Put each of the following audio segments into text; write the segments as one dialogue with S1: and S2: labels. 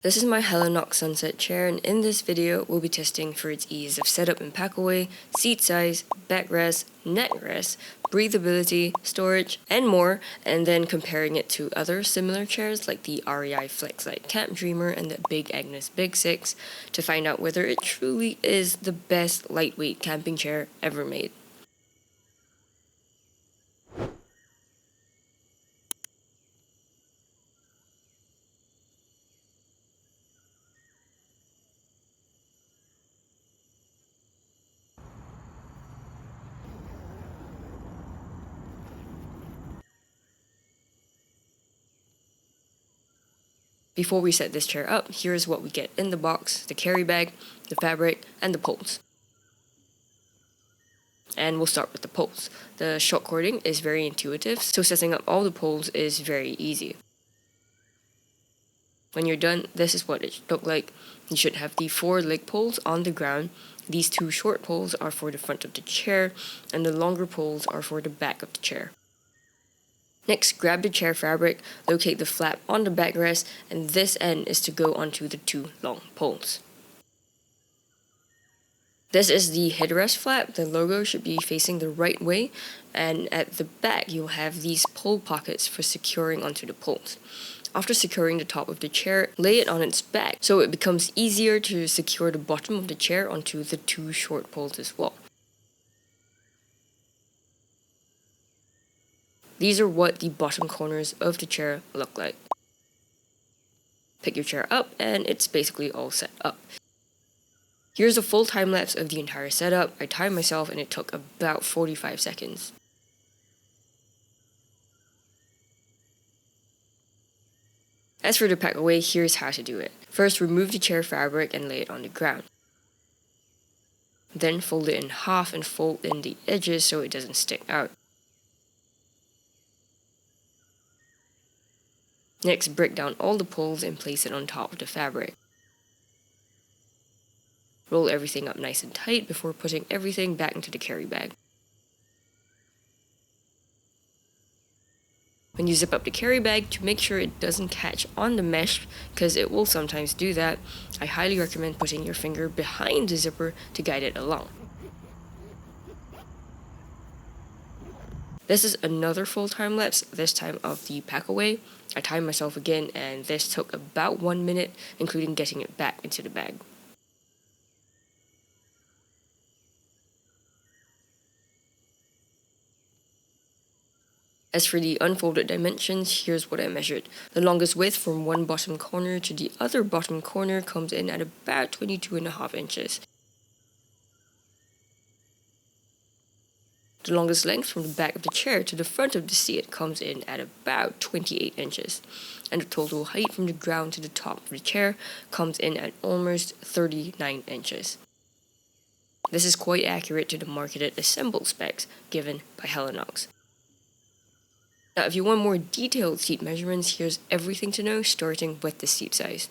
S1: This is my Helinox sunset chair, and in this video we'll be testing for its ease of setup and pack away, seat size, backrest, neck rest, breathability, storage, and more, and then comparing it to other similar chairs like the REI Flexlite Camp Dreamer and the Big Agnes Big 6 to find out whether it truly is the best lightweight camping chair ever made. Before we set this chair up, here's what we get in the box: the carry bag, the fabric, and the poles. And we'll start with the poles. The shock cording is very intuitive, so setting up all the poles is very easy. When you're done, this is what it should look like. You should have the 4 leg poles on the ground. These 2 short poles are for the front of the chair, and the longer poles are for the back of the chair. Next, grab the chair fabric, locate the flap on the backrest, and this end is to go onto the 2 long poles. This is the headrest flap. The logo should be facing the right way, and at the back you'll have these pole pockets for securing onto the poles. After securing the top of the chair, lay it on its back so it becomes easier to secure the bottom of the chair onto the 2 short poles as well. These are what the bottom corners of the chair look like. Pick your chair up and it's basically all set up. Here's a full time lapse of the entire setup. I timed myself and it took about 45 seconds. As for the pack away, here's how to do it. First, remove the chair fabric and lay it on the ground. Then fold it in half and fold in the edges so it doesn't stick out. Next, break down all the poles and place it on top of the fabric. Roll everything up nice and tight before putting everything back into the carry bag. When you zip up the carry bag, to make sure it doesn't catch on the mesh, because it will sometimes do that, I highly recommend putting your finger behind the zipper to guide it along. This is another full time lapse, this time of the pack away. I timed myself again and this took about 1 minute, including getting it back into the bag. As for the unfolded dimensions, here's what I measured. The longest width from one bottom corner to the other bottom corner comes in at about 22.5 inches. The longest length from the back of the chair to the front of the seat comes in at about 28 inches. And the total height from the ground to the top of the chair comes in at almost 39 inches. This is quite accurate to the marketed assembled specs given by Helinox. Now, if you want more detailed seat measurements, here's everything to know, starting with the seat size.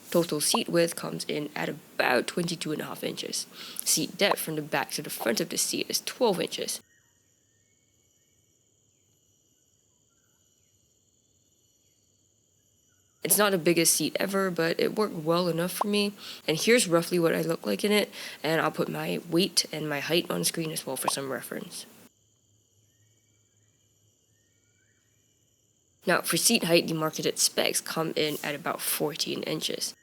S1: Total seat width comes in at about 22.5 inches. Seat depth from the back to the front of the seat is 12 inches. It's not the biggest seat ever, but it worked well enough for me. And here's roughly what I look like in it, and I'll put my weight and my height on screen as well for some reference. Now, for seat height, the marketed specs come in at about 14 inches.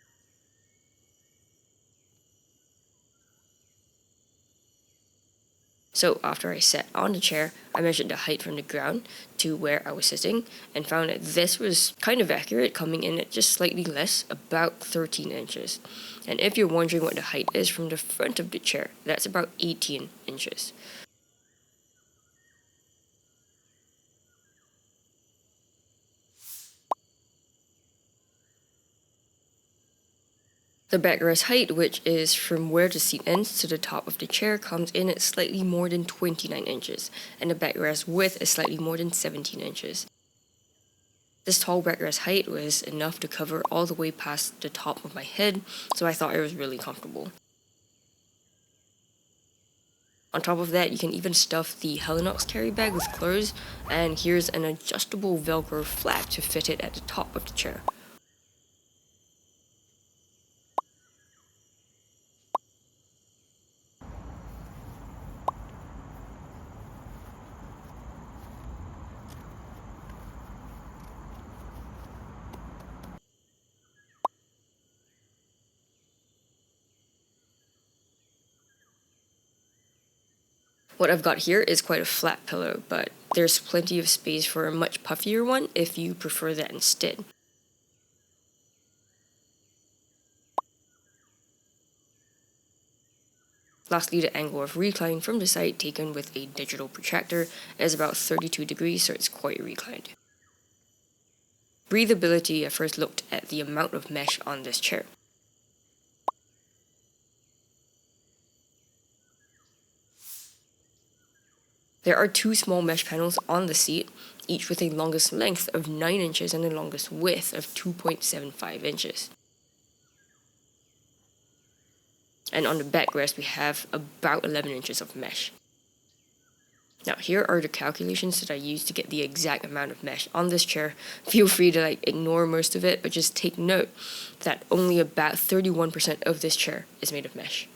S1: So after I sat on the chair, I measured the height from the ground to where I was sitting and found that this was kind of accurate, coming in at just slightly less, about 13 inches. And if you're wondering what the height is from the front of the chair, that's about 18 inches. The backrest height, which is from where the seat ends to the top of the chair, comes in at slightly more than 29 inches, and the backrest width is slightly more than 17 inches. This tall backrest height was enough to cover all the way past the top of my head, so I thought it was really comfortable. On top of that, you can even stuff the Helinox carry bag with clothes, and here's an adjustable Velcro flap to fit it at the top of the chair. What I've got here is quite a flat pillow, but there's plenty of space for a much puffier one if you prefer that instead. Lastly, the angle of recline from the side taken with a digital protractor is about 32 degrees, so it's quite reclined. Breathability, I first looked at the amount of mesh on this chair. There are two small mesh panels on the seat, each with a longest length of 9 inches and a longest width of 2.75 inches. And on the backrest we have about 11 inches of mesh. Now here are the calculations that I used to get the exact amount of mesh on this chair. Feel free to ignore most of it, but just take note that only about 31% of this chair is made of mesh.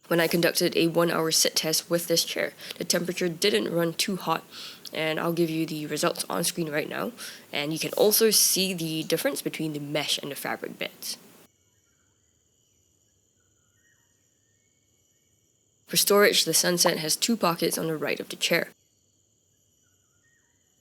S1: When I conducted a 1-hour sit test with this chair, the temperature didn't run too hot, and I'll give you the results on screen right now, and you can also see the difference between the mesh and the fabric beds. For storage, the Sunset has 2 pockets on the right of the chair.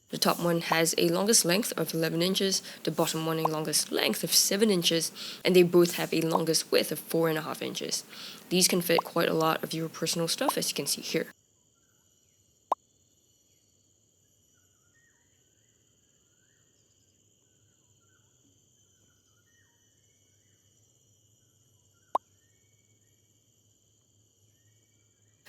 S1: The top one has a longest length of 11 inches, the bottom one a longest length of 7 inches, and they both have a longest width of 4.5 inches. These can fit quite a lot of your personal stuff, as you can see here.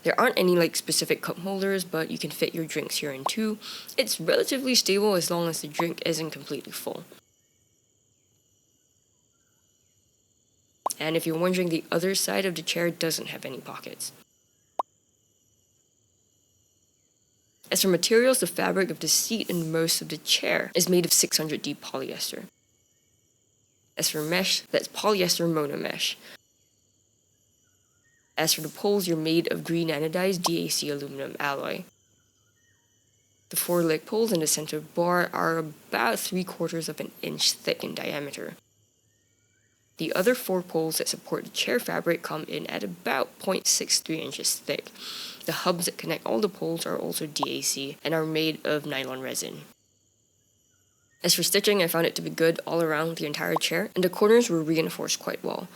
S1: There aren't any specific cup holders, but you can fit your drinks here in too. It's relatively stable as long as the drink isn't completely full. And if you're wondering, the other side of the chair doesn't have any pockets. As for materials, the fabric of the seat and most of the chair is made of 600D polyester. As for mesh, that's polyester monomesh. As for the poles, you're made of green anodized DAC aluminum alloy. The 4 leg poles in the center bar are about 3/4 of an inch thick in diameter. The other 4 poles that support the chair fabric come in at about 0.63 inches thick. The hubs that connect all the poles are also DAC and are made of nylon resin. As for stitching, I found it to be good all around the entire chair, and the corners were reinforced quite well.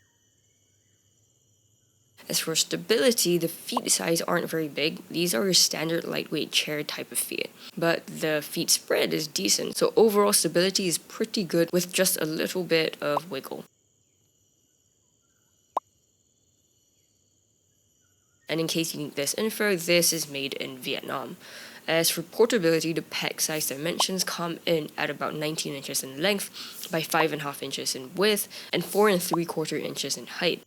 S1: As for stability, the feet size aren't very big. These are your standard lightweight chair type of feet, but the feet spread is decent, so overall stability is pretty good with just a little bit of wiggle. And in case you need this info, this is made in Vietnam. As for portability, the pack size dimensions come in at about 19 inches in length by 5.5 inches in width and 4 3/4 inches in height.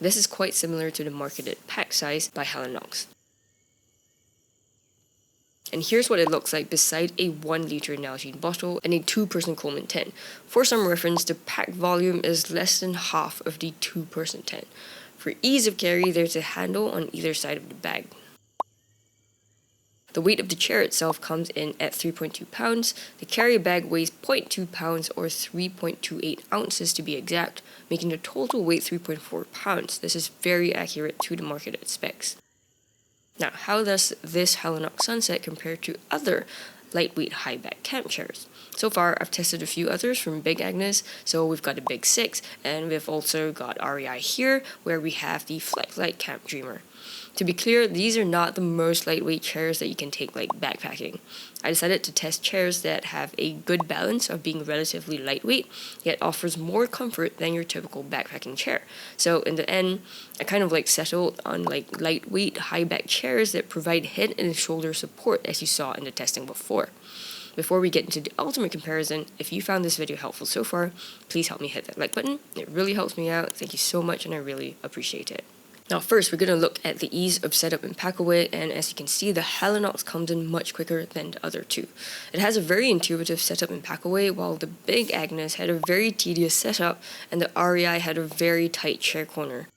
S1: This is quite similar to the marketed pack size by Helinox. And here's what it looks like beside a 1-liter Nalgene bottle and a 2-person Coleman tent. For some reference, the pack volume is less than half of the 2-person tent. For ease of carry, there's a handle on either side of the bag. The weight of the chair itself comes in at 3.2 pounds. The carry bag weighs 0.2 pounds or 3.28 ounces to be exact, making the total weight 3.4 pounds. This is very accurate to the marketed specs. Now, how does this Helinox Sunset compare to other lightweight high-back camp chairs? So far, I've tested a few others from Big Agnes, so we've got the Big 6, and we've also got REI here, where we have the Flex-Light Camp Dreamer. To be clear, these are not the most lightweight chairs that you can take backpacking. I decided to test chairs that have a good balance of being relatively lightweight, yet offers more comfort than your typical backpacking chair. So in the end, I kind of settled on lightweight high-back chairs that provide head and shoulder support, as you saw in the testing before. Before we get into the ultimate comparison, if you found this video helpful so far, please help me hit that like button. It really helps me out. Thank you so much, and I really appreciate it. Now first, we're going to look at the ease of setup and pack away, and as you can see, the Helinox comes in much quicker than the other two. It has a very intuitive setup and pack away, while the Big Agnes had a very tedious setup, and the REI had a very tight chair corner.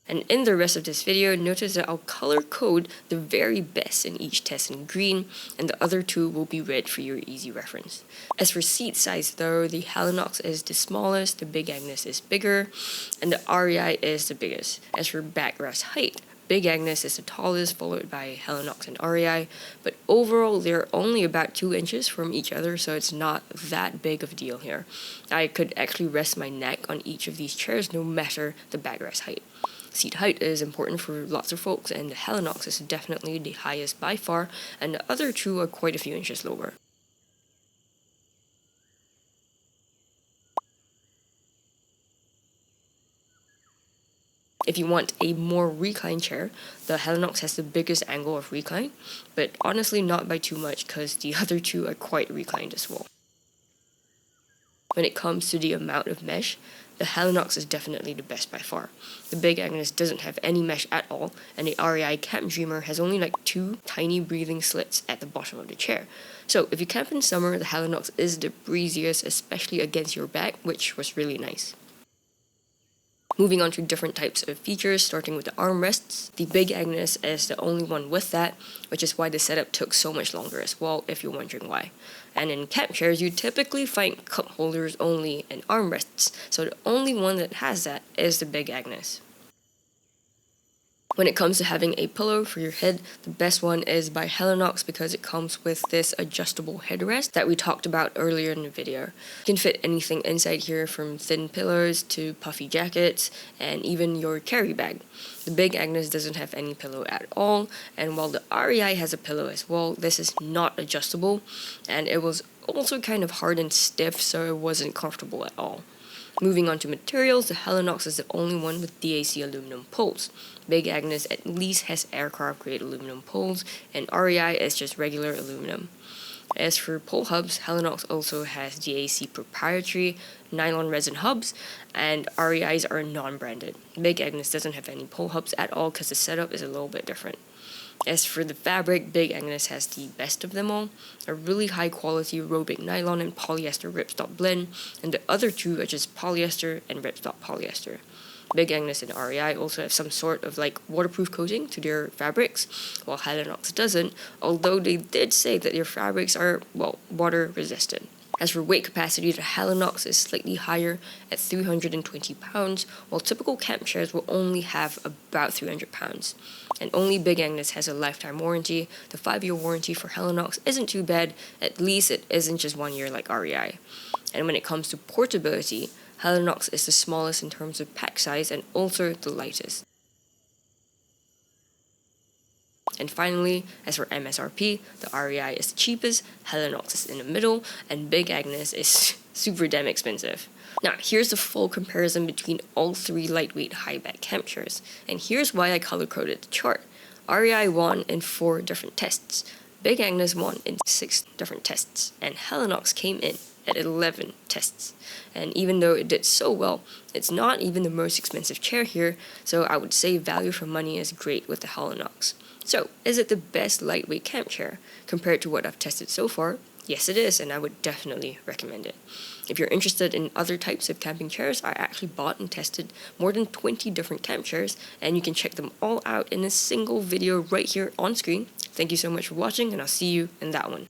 S1: And in the rest of this video, notice that I'll color code the very best in each test in green, and the other two will be red for your easy reference. As for seat size though, the Helinox is the smallest, the Big Agnes is bigger, and the REI is the biggest. As for backrest height, Big Agnes is the tallest, followed by Helinox and REI, but overall they're only about 2 inches from each other, so it's not that big of a deal here. I could actually rest my neck on each of these chairs no matter the backrest height. Seat height is important for lots of folks, and the Helinox is definitely the highest by far, and the other two are quite a few inches lower. If you want a more reclined chair, the Helinox has the biggest angle of recline, but honestly not by too much because the other two are quite reclined as well. When it comes to the amount of mesh, the Helinox is definitely the best by far. The Big Agnes doesn't have any mesh at all, and the REI Camp Dreamer has only like 2 tiny breathing slits at the bottom of the chair. So if you camp in summer, the Helinox is the breeziest, especially against your back, which was really nice. Moving on to different types of features, starting with the armrests. The Big Agnes is the only one with that, which is why the setup took so much longer as well, if you're wondering why. And in camp chairs, you typically find cup holders only and armrests, so the only one that has that is the Big Agnes. When it comes to having a pillow for your head, the best one is by Helinox because it comes with this adjustable headrest that we talked about earlier in the video. You can fit anything inside here from thin pillows to puffy jackets and even your carry bag. The Big Agnes doesn't have any pillow at all, and while the REI has a pillow as well, this is not adjustable, and it was also kind of hard and stiff, so it wasn't comfortable at all. Moving on to materials, the Helinox is the only one with DAC aluminum poles. Big Agnes at least has aircraft grade aluminum poles, and REI is just regular aluminum. As for pole hubs, Helinox also has DAC proprietary nylon resin hubs, and REIs are non-branded. Big Agnes doesn't have any pole hubs at all because the setup is a little bit different. As for the fabric, Big Agnes has the best of them all, a really high quality aerobic nylon and polyester ripstop blend, and the other two are just polyester and ripstop polyester. Big Agnes and REI also have some sort of like waterproof coating to their fabrics, while Helinox doesn't, although they did say that their fabrics are, well, water resistant. As for weight capacity, the Helinox is slightly higher at 320 pounds, while typical camp chairs will only have about 300 pounds. And only Big Agnes has a lifetime warranty. The 5-year warranty for Helinox isn't too bad, at least it isn't just 1 year like REI. And when it comes to portability, Helinox is the smallest in terms of pack size and also the lightest. And finally, as for MSRP, the REI is the cheapest, Helinox is in the middle, and Big Agnes is super damn expensive. Now, here's the full comparison between all 3 lightweight high-back camp chairs, and here's why I color-coded the chart. REI won in 4 different tests, Big Agnes won in 6 different tests, and Helinox came in at 11 tests. And even though it did so well, it's not even the most expensive chair here, so I would say value for money is great with the Helinox. So, is it the best lightweight camp chair? Compared to what I've tested so far, yes it is, and I would definitely recommend it. If you're interested in other types of camping chairs, I actually bought and tested more than 20 different camp chairs, and you can check them all out in a single video right here on screen. Thank you so much for watching, and I'll see you in that one.